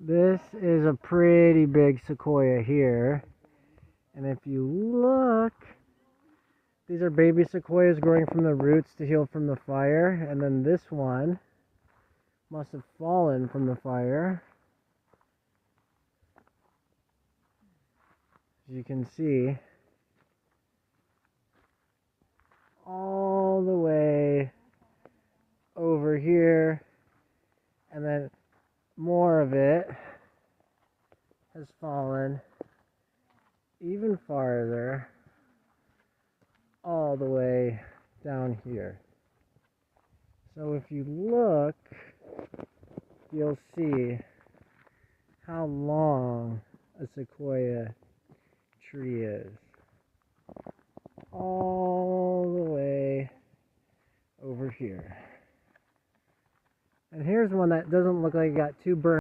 This is a pretty big sequoia here. And if you look, these are baby sequoias growing from the roots to heal from the fire. And then this one must have fallen from the fire. As you can see, all the way over here, and then more of it has fallen even farther, all the way down here. So if you look, you'll see how long a sequoia tree is. All the way over here. And here's one that doesn't look like it got too burned.